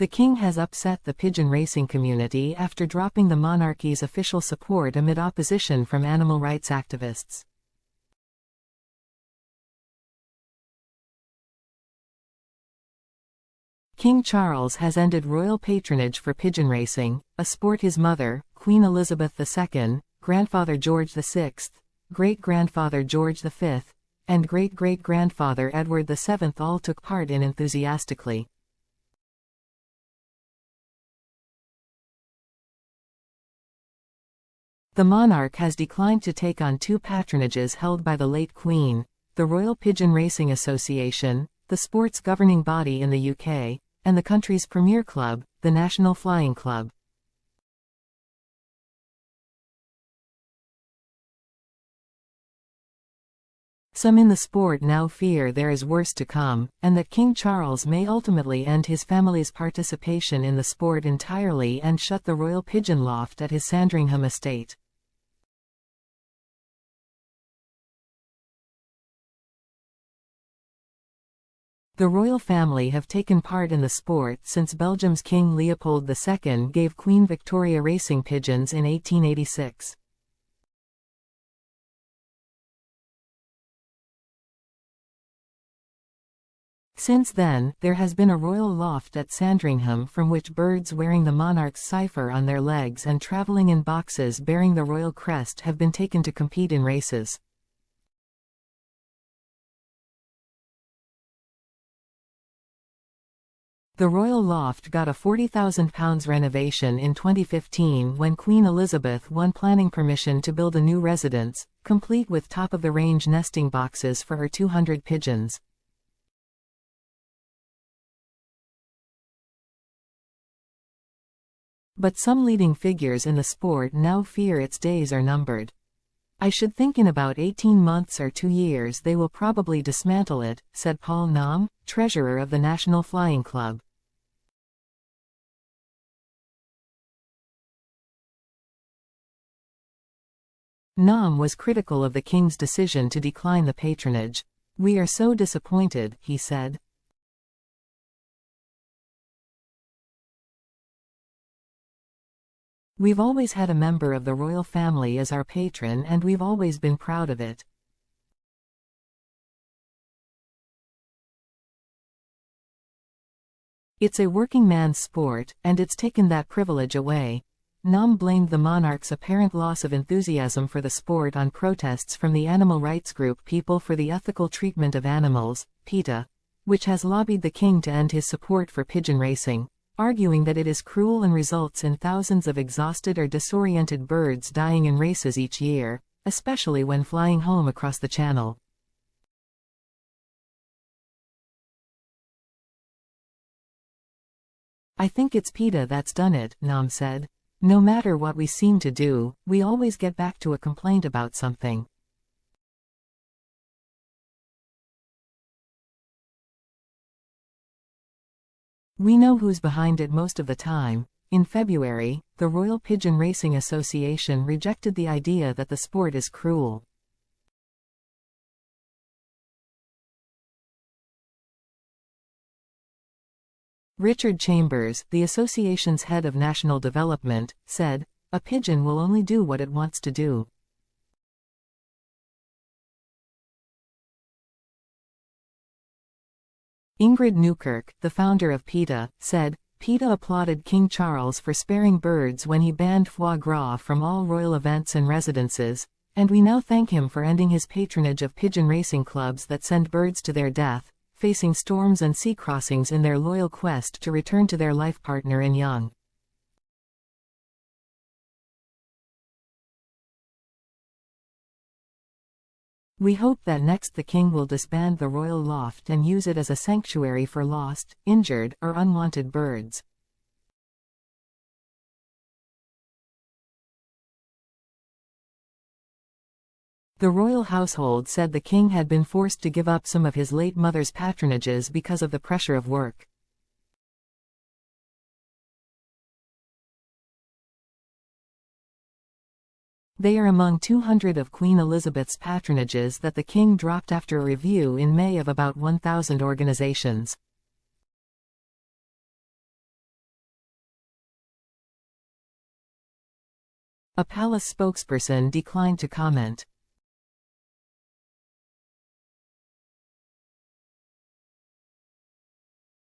The king has upset the pigeon racing community after dropping the monarchy's official support amid opposition from animal rights activists. King Charles has ended royal patronage for pigeon racing, a sport his mother, Queen Elizabeth II, grandfather George VI, great-grandfather George V, and great-great-grandfather Edward VII all took part in enthusiastically. The monarch has declined to take on two patronages held by the late Queen, the Royal Pigeon Racing Association, the sport's governing body in the UK, and the country's premier club, the National Flying Club. Some in the sport now fear there is worse to come, and that King Charles may ultimately end his family's participation in the sport entirely and shut the royal pigeon loft at his Sandringham estate. The royal family have taken part in the sport since Belgium's King Leopold II gave Queen Victoria racing pigeons in 1886. Since then, there has been a royal loft at Sandringham from which birds wearing the monarch's cipher on their legs and travelling in boxes bearing the royal crest have been taken to compete in races. The royal loft got a £40,000 renovation in 2015 when Queen Elizabeth won planning permission to build a new residence, complete with top-of-the-range nesting boxes for her 200 pigeons. But some leading figures in the sport now fear its days are numbered. "I should think in about 18 months or 2 years they will probably dismantle it," said Paul Naum, treasurer of the National Flying Club. Naum was critical of the king's decision to decline the patronage. "We are so disappointed," he said. "We've always had a member of the royal family as our patron and we've always been proud of it. It's a working man's sport, and it's taken that privilege away." Naum blamed the monarch's apparent loss of enthusiasm for the sport on protests from the animal rights group People for the Ethical Treatment of Animals, PETA, which has lobbied the king to end his support for pigeon racing, arguing that it is cruel and results in thousands of exhausted or disoriented birds dying in races each year, especially when flying home across the Channel. "I think it's PETA that's done it," Naum said. "No matter what we seem to do, we always get back to a complaint about something." "We know who's behind it most of the time." In February, the Royal Pigeon Racing Association rejected the idea that the sport is cruel. Richard Chambers, the association's head of national development, said, "A pigeon will only do what it wants to do." Ingrid Newkirk, the founder of PETA, said, "PETA applauded King Charles for sparing birds when he banned foie gras from all royal events and residences, and we now thank him for ending his patronage of pigeon racing clubs that send birds to their death, facing storms and sea crossings in their loyal quest to return to their life partner and young." "We hope that next the king will disband the royal loft and use it as a sanctuary for lost, injured, or unwanted birds." The royal household said the king had been forced to give up some of his late mother's patronages because of the pressure of work. They are among 200 of Queen Elizabeth's patronages that the king dropped after a review in May of about 1,000 organizations. A palace spokesperson declined to comment.